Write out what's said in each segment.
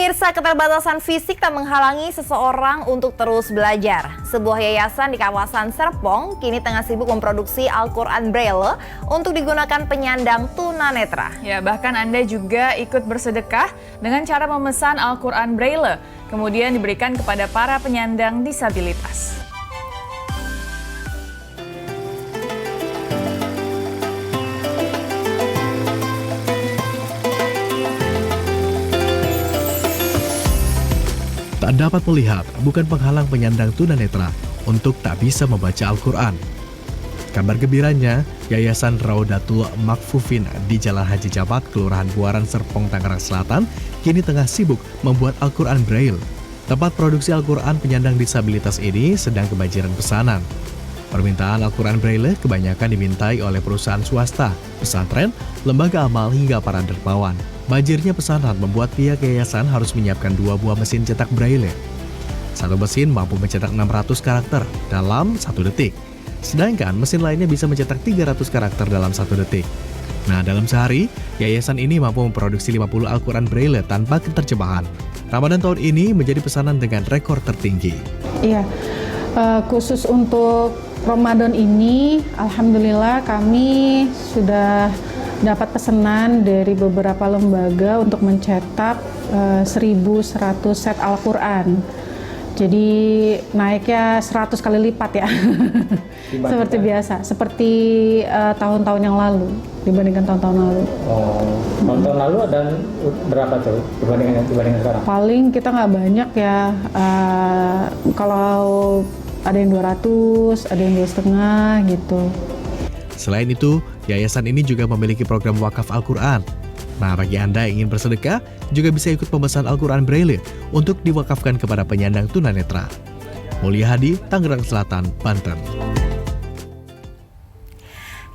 Pemirsa, keterbatasan fisik tak menghalangi seseorang untuk terus belajar. Sebuah yayasan di kawasan Serpong kini tengah sibuk memproduksi Al-Quran Braille untuk digunakan penyandang tunanetra. Ya, bahkan Anda juga ikut bersedekah dengan cara memesan Al-Quran Braille, kemudian diberikan kepada para penyandang disabilitas. Tak dapat melihat bukan penghalang penyandang tunanetra untuk tak bisa membaca Al-Quran. Kabar gembiranya, Yayasan Raudatul Makfufin di Jalan Haji Jabat, Kelurahan Buaran, Serpong, Tangerang Selatan, kini tengah sibuk membuat Al-Quran Braille. Tempat produksi Al-Quran penyandang disabilitas ini sedang kebanjiran pesanan. Permintaan Al-Quran Braille kebanyakan dimintai oleh perusahaan swasta, pesantren, lembaga amal hingga para dermawan. Banjirnya pesanan membuat pihak yayasan harus menyiapkan 2 buah mesin cetak Braille. Satu mesin mampu mencetak 600 karakter dalam 1 detik, sedangkan mesin lainnya bisa mencetak 300 karakter dalam 1 detik. Nah, dalam sehari, yayasan ini mampu memproduksi 50 Al-Quran Braille tanpa keterjemahan. Ramadan tahun ini menjadi pesanan dengan rekor tertinggi. Iya, khusus untuk Ramadan ini, alhamdulillah kami sudah dapat pesanan dari beberapa lembaga untuk mencetak 1.100 set Al-Quran. Jadi naiknya 100 kali lipat ya, seperti biasa, seperti tahun-tahun yang lalu, dibandingkan tahun-tahun lalu. Oh, tahun-tahun lalu ada berapa tuh dibandingkan sekarang? Paling kita nggak banyak ya, kalau ada yang 200, ada yang 2,5 gitu. Selain itu, yayasan ini juga memiliki program wakaf Al-Quran. Nah, bagi Anda yang ingin bersedekah, juga bisa ikut pemesan Al-Quran Braille untuk diwakafkan kepada penyandang tunanetra. Mulia Hadi, Tangerang Selatan, Banten.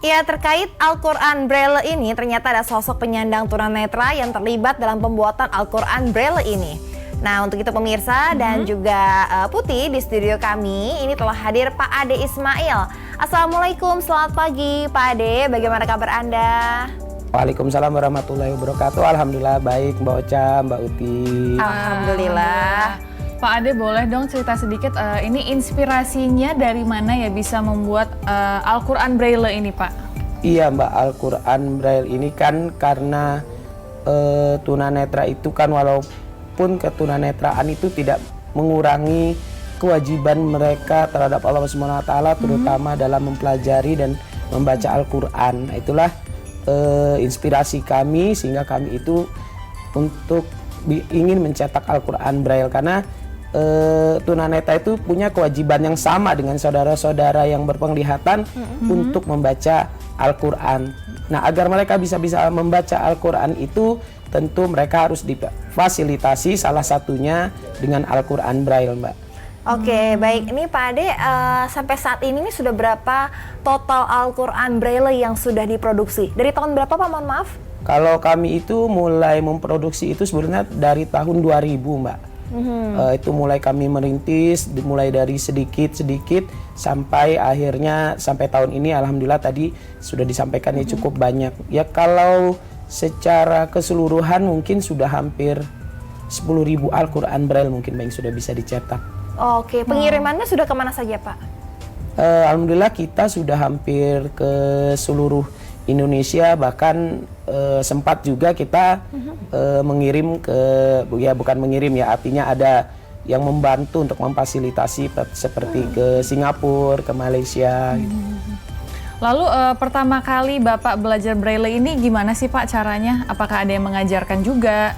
Ya, terkait Al-Quran Braille ini, ternyata ada sosok penyandang tunanetra yang terlibat dalam pembuatan Al-Quran Braille ini. Nah, untuk itu pemirsa dan juga Putih di studio kami, ini telah hadir Pak Ade Ismail. Assalamualaikum, selamat pagi Pak Ade, bagaimana kabar Anda? Waalaikumsalam warahmatullahi wabarakatuh. Alhamdulillah baik Mbak Ocha, Mbak Uti. Alhamdulillah. Pak Ade, boleh dong cerita sedikit, ini inspirasinya dari mana ya bisa membuat Al-Quran Braille ini, Pak? Iya Mbak, Al-Quran Braille ini kan karena tunanetra itu kan walaupun ketunanetraan itu tidak mengurangi kewajiban mereka terhadap Allah SWT, terutama dalam mempelajari dan membaca Al-Quran. Nah, itulah inspirasi kami sehingga kami itu untuk ingin mencetak Al-Quran Braille karena tunanetra itu punya kewajiban yang sama dengan saudara-saudara yang berpenglihatan untuk membaca Al-Quran. Nah, agar mereka bisa membaca Al-Quran itu tentu mereka harus difasilitasi, salah satunya dengan Al-Quran Braille, Mbak. Oke, baik. Ini Pak Ade, sampai saat ini sudah berapa total Al-Quran Braille yang sudah diproduksi? Dari tahun berapa Pak, mohon maaf? Kalau kami itu mulai memproduksi itu sebenarnya dari tahun 2000, Mbak. Itu mulai kami merintis, mulai dari sedikit-sedikit sampai akhirnya sampai tahun ini alhamdulillah tadi sudah disampaikan ya cukup banyak. Ya kalau secara keseluruhan mungkin sudah hampir 10.000 Al-Quran Braille mungkin yang sudah bisa dicetak. Oke, pengirimannya sudah kemana saja Pak? Alhamdulillah kita sudah hampir ke seluruh Indonesia, bahkan sempat juga kita mengirim ke, ya bukan mengirim ya, artinya ada yang membantu untuk memfasilitasi seperti ke Singapura, ke Malaysia. Gitu. Lalu pertama kali Bapak belajar Braille ini gimana sih Pak caranya? Apakah ada yang mengajarkan juga?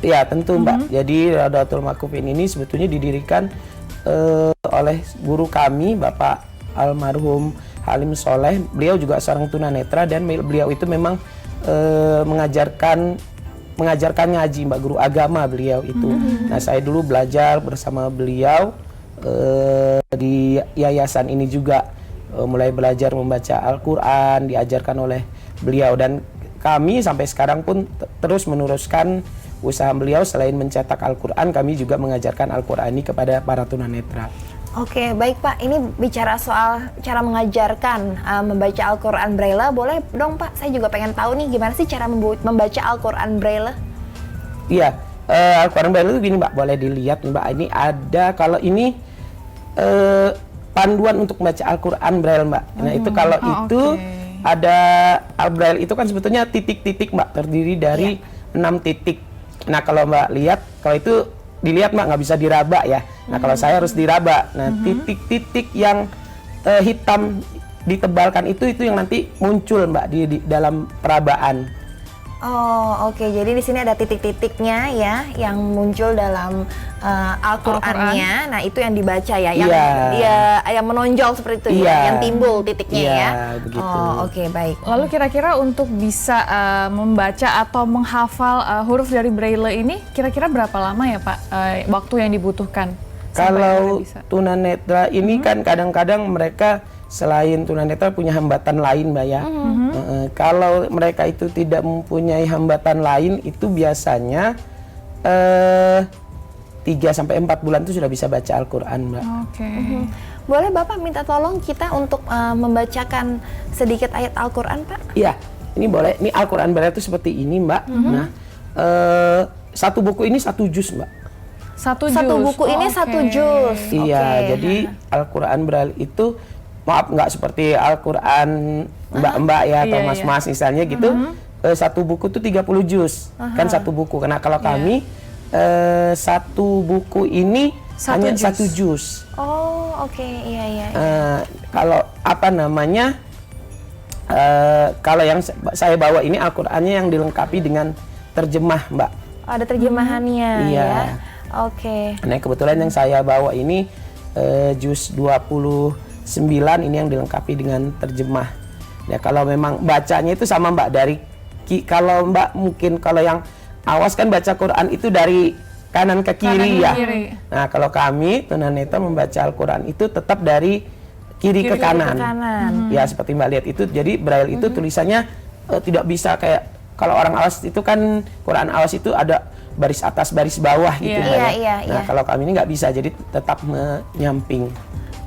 Ya tentu Mbak, jadi Raudatul Makfufin ini sebetulnya didirikan oleh guru kami, Bapak almarhum Halim Soleh. Beliau juga seorang tunanetra dan beliau itu memang mengajarkan ngaji, Mbak, guru agama beliau itu. Nah, saya dulu belajar bersama beliau di yayasan ini juga, mulai belajar membaca Al-Quran, diajarkan oleh beliau. Dan kami sampai sekarang pun terus meneruskan usaha beliau. Selain mencetak Al-Quran, kami juga mengajarkan Al-Quran ini kepada para tunanetra. Oke, baik Pak. Ini bicara soal cara mengajarkan membaca Al-Quran Braille. Boleh dong Pak, saya juga pengen tahu nih gimana sih cara membaca Al-Quran Braille? Iya, Al-Quran Braille itu gini Mbak, boleh dilihat nih Mbak. Ini ada, kalau ini panduan untuk membaca Al-Quran Braille Mbak. Nah itu kalau itu ada Al-Braille itu kan sebetulnya titik-titik Mbak, terdiri dari 6 titik. Nah kalau Mbak lihat, kalau itu dilihat Mbak, nggak bisa diraba ya. Nah kalau saya harus diraba. Nah titik-titik yang hitam ditebalkan itu yang nanti muncul Mbak di dalam perabaan. Oh, oke. Jadi di sini ada titik-titiknya ya yang muncul dalam Al-Qur'annya. Nah, itu yang dibaca ya, yang yang menonjol seperti itu ya, yang timbul titiknya ya. Begitu. Oh, oke, baik. Lalu kira-kira untuk bisa membaca atau menghafal huruf dari Braille ini kira-kira berapa lama ya Pak waktu yang dibutuhkan? Kalau tunanetra ini kan kadang-kadang mereka selain tunanetra punya hambatan lain Mbak ya. Kalau mereka itu tidak mempunyai hambatan lain, itu biasanya 3-4 bulan itu sudah bisa baca Al-Quran Mbak. Oke. Boleh Bapak minta tolong kita untuk membacakan sedikit ayat Al-Quran Pak? Iya, ini boleh. Ini Al-Quran Braille itu seperti ini Mbak. Nah, satu buku ini 1 juz Mbak. Satu buku ini 1 juz. Iya, jadi Al-Quran Braille itu, maaf nggak seperti Al-Quran mbak-mbak ya atau mas-mas misalnya gitu. Satu buku tuh 30 juz kan satu buku. Karena kalau kami satu buku ini hanya 1 juz. Oh, oke. Iya. Kalau apa namanya, kalau yang saya bawa ini Al-Qur'annya yang dilengkapi dengan terjemah Mbak. Ada terjemahannya ya. Oke. Nah kebetulan yang saya bawa ini juz 29 ini yang dilengkapi dengan terjemah. Ya kalau memang bacanya itu sama Mbak, dari kalau Mbak mungkin kalau yang awas kan baca Quran itu dari kanan ke kiri ya. Nah kalau kami tunanetra membaca Al-Quran itu tetap dari kiri ke kanan. Ya seperti Mbak lihat itu, jadi Braille itu tulisannya tidak bisa kayak kalau orang awas itu kan, Quran awas itu ada baris atas baris bawah gitu Mbak ya. Nah kalau kami ini nggak bisa, jadi tetap menyamping.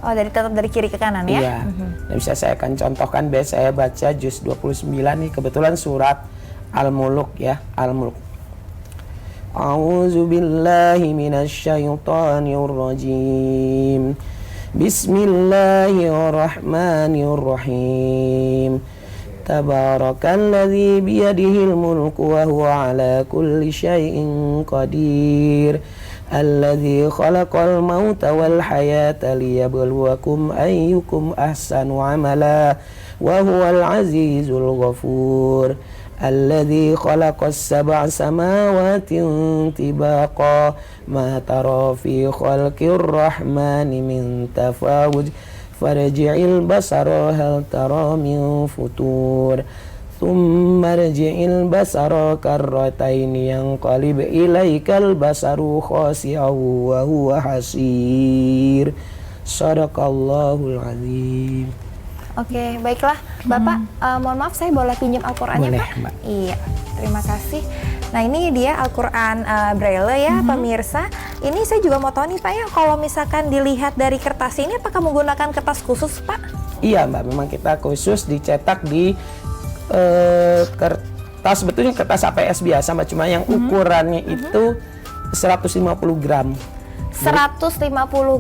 Oh, tetap dari kiri ke kanan ya? Iya. Nah, bisa saya akan contohkan, biasa saya baca juz 29 nih, kebetulan surat Al-Muluk ya, Al-Muluk. A'udzu billahi minasyaitonir rajim. Bismillahirrahmanirrahim. Tabarakalladzi biyadihil mulku wa huwa ala kulli syai'in qadir. Alladzi khalaqal mauta wal hayata liyabluwakum ayyukum ahsanu amala wa huwal azizul ghafur. Alladzi khalaqas sab'a samawatin tibaqa ma tara fi khalqir rahmani min tafawuj farji'il basara hal tara min futur. Thumma rji'il basara karrataini yanqalib ilaikal basaru khasi'an wa huwa hasir. Shadaqallahul azim. Oke, baiklah Bapak, mohon maaf saya boleh pinjam Al-Qur'annya Boleh, Pak? Mbak. Iya, terima kasih. Nah ini dia Al-Quran Braille ya pemirsa. Ini saya juga mau tahu nih Pak ya, kalau misalkan dilihat dari kertas ini apakah menggunakan kertas khusus Pak? Iya Mbak, memang kita khusus dicetak di kertas, sebetulnya kertas APS biasa Mbak, cuma yang ukurannya itu 150 gram. 150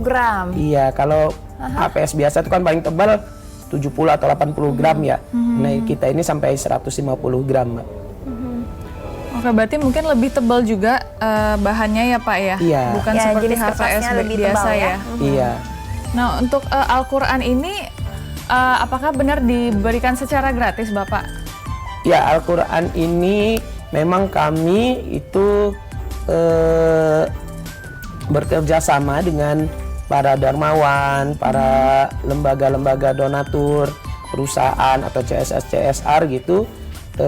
gram? Iya, kalau APS biasa itu kan paling tebal 70 atau 80 gram ya. Nah kita ini sampai 150 gram Mbak. Oke, berarti mungkin lebih tebal juga bahannya ya Pak ya? Iya. Bukan Ya, seperti jenis kertasnya HVS lebih biasa tebal ya? ya? Iya. Nah untuk Al-Quran ini apakah benar diberikan secara gratis Bapak? Ya, Al-Quran ini memang kami itu bekerja sama dengan para dermawan, para lembaga-lembaga donatur, perusahaan atau CSR gitu,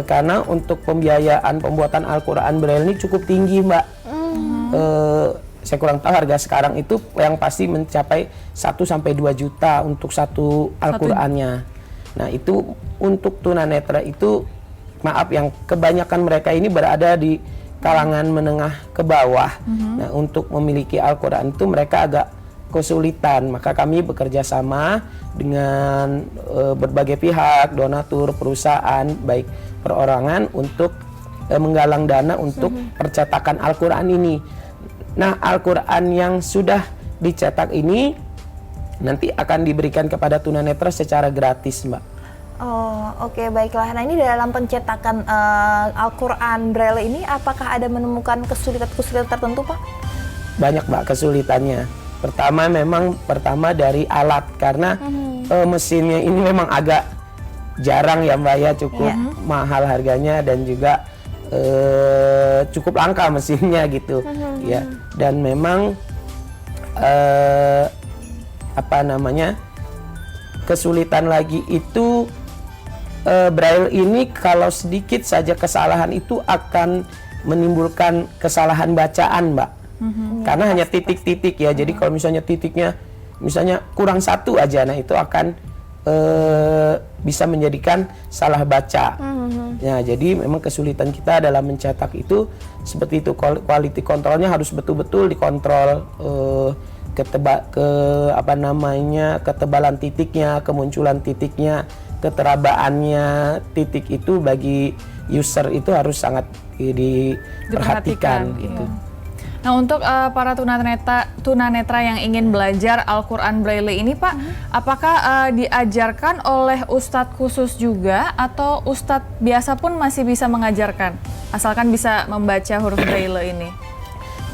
karena untuk pembiayaan pembuatan Al-Quran Braille ini cukup tinggi Mbak. Saya kurang tahu harga sekarang itu yang pasti mencapai 1-2 juta untuk satu Al-Qur'annya. Nah itu untuk tunanetra itu, maaf, yang kebanyakan mereka ini berada di kalangan menengah ke bawah. Nah untuk memiliki Al-Qur'an itu mereka agak kesulitan, maka kami bekerja sama dengan berbagai pihak, donatur, perusahaan, baik perorangan, untuk menggalang dana untuk percetakan Al-Quran ini. Nah, Al-Quran yang sudah dicetak ini nanti akan diberikan kepada tunanetra secara gratis, Mbak. Oh, oke, baiklah. Nah, ini dalam pencetakan Al-Quran Braille ini, apakah ada menemukan kesulitan-kesulitan tertentu, Pak? Banyak, Mbak, kesulitannya. Pertama dari alat, karena mesinnya ini memang agak jarang ya, Mbak, ya, cukup mahal harganya dan juga cukup langka mesinnya gitu, ya. Dan memang kesulitan lagi itu Braille ini kalau sedikit saja kesalahan itu akan menimbulkan kesalahan bacaan, Mbak. Karena hanya titik-titik ya. Jadi kalau misalnya titiknya misalnya kurang satu aja, nah itu akan bisa menjadikan salah baca. Ya, jadi memang kesulitan kita dalam mencetak itu seperti itu. Quality controlnya harus betul-betul dikontrol, ketebalan titiknya, kemunculan titiknya, keterabaannya titik itu bagi user itu harus sangat diperhatikan gitu. Nah, untuk para tunanetra yang ingin belajar Al-Quran Braille ini, Pak, apakah diajarkan oleh ustadz khusus juga atau ustadz biasa pun masih bisa mengajarkan, asalkan bisa membaca huruf Braille ini?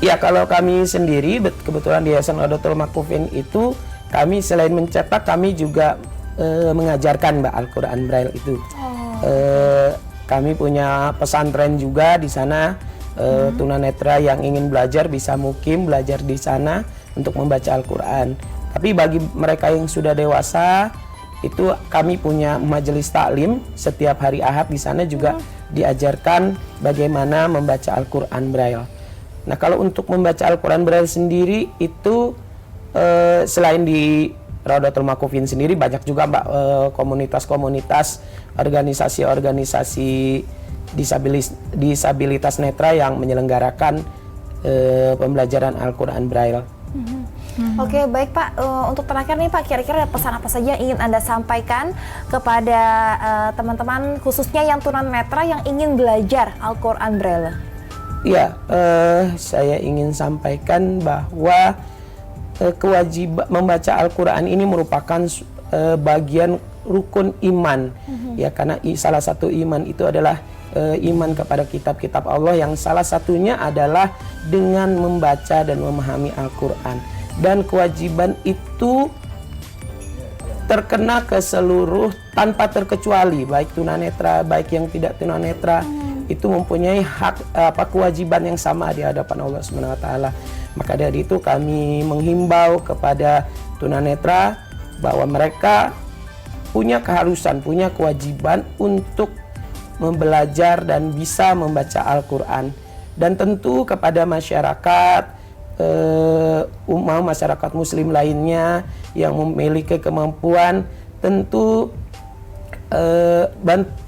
Ya, kalau kami sendiri, kebetulan di Yayasan Raudatul Makfufin itu, kami selain mencetak, kami juga mengajarkan, Mbak, Al-Quran Braille itu. Kami punya pesantren juga di sana. Tunanetra yang ingin belajar bisa mukim belajar di sana untuk membaca Al-Quran. Tapi bagi mereka yang sudah dewasa itu kami punya majelis taklim setiap hari Ahad, di sana juga diajarkan bagaimana membaca Al-Quran Braille. Nah, kalau untuk membaca Al-Quran Braille sendiri itu selain di Raudatul Makfufin sendiri banyak juga, Mbak, komunitas-komunitas, organisasi-organisasi disabilitas netra yang menyelenggarakan pembelajaran Al-Quran Braille. Oke, baik, Pak. Untuk terakhir nih, Pak, kira-kira ada pesan apa saja yang ingin Anda sampaikan kepada teman-teman khususnya yang tunanetra yang ingin belajar Al-Quran Braille? Ya, saya ingin sampaikan bahwa kewajiban membaca Al-Quran ini merupakan bagian rukun iman, ya, karena salah satu iman itu adalah iman kepada kitab-kitab Allah, yang salah satunya adalah dengan membaca dan memahami Al-Quran. Dan kewajiban itu terkena ke seluruh tanpa terkecuali, baik tunanetra, baik yang tidak tunanetra, itu mempunyai hak kewajiban yang sama di hadapan Allah SWT. Maka dari itu kami menghimbau kepada tunanetra bahwa mereka punya keharusan, punya kewajiban untuk belajar dan bisa membaca Al-Quran. Dan tentu kepada masyarakat, masyarakat muslim lainnya yang memiliki kemampuan, tentu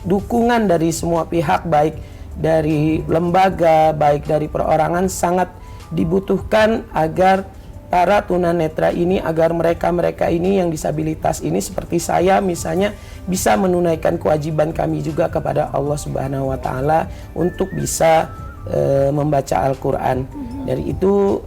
dukungan dari semua pihak, baik dari lembaga, baik dari perorangan, sangat dibutuhkan agar para tunanetra ini, agar mereka ini yang disabilitas ini seperti saya misalnya bisa menunaikan kewajiban kami juga kepada Allah Subhanahu wa Ta'ala untuk bisa membaca Al-Quran. Dari itu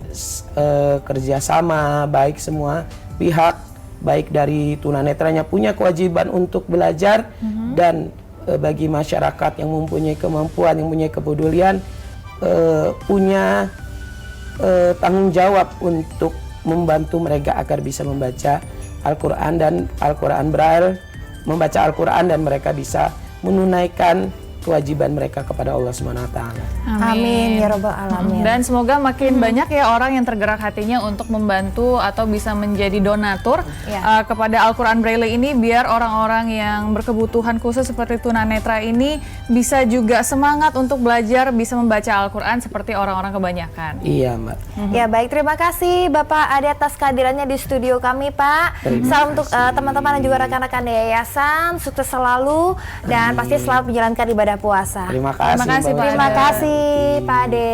kerjasama baik semua pihak, baik dari tunanetranya punya kewajiban untuk belajar, dan bagi masyarakat yang mempunyai kemampuan, yang mempunyai kepedulian, punya tanggung jawab untuk membantu mereka agar bisa membaca Al-Quran dan Al-Quran Braille, membaca Al-Quran, dan mereka bisa menunaikan kewajiban mereka kepada Allah Subhanahu wa Ta'ala. Amin ya rabbal alamin. Dan semoga makin banyak ya orang yang tergerak hatinya untuk membantu atau bisa menjadi donatur kepada Al-Quran Braille ini, biar orang-orang yang berkebutuhan khusus seperti tunanetra ini bisa juga semangat untuk belajar, bisa membaca Al-Quran seperti orang-orang kebanyakan. Iya, Mbak. Ya, baik, terima kasih Bapak Ade atas kehadirannya di studio kami, Pak. Salam untuk teman-teman dan juga rekan-rekan di yayasan, sukses selalu dan pasti selalu menjalankan ibadah puasa. Terima kasih, Terima kasih, Mbak. Terima kasih, Pak Ade.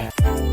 Iya.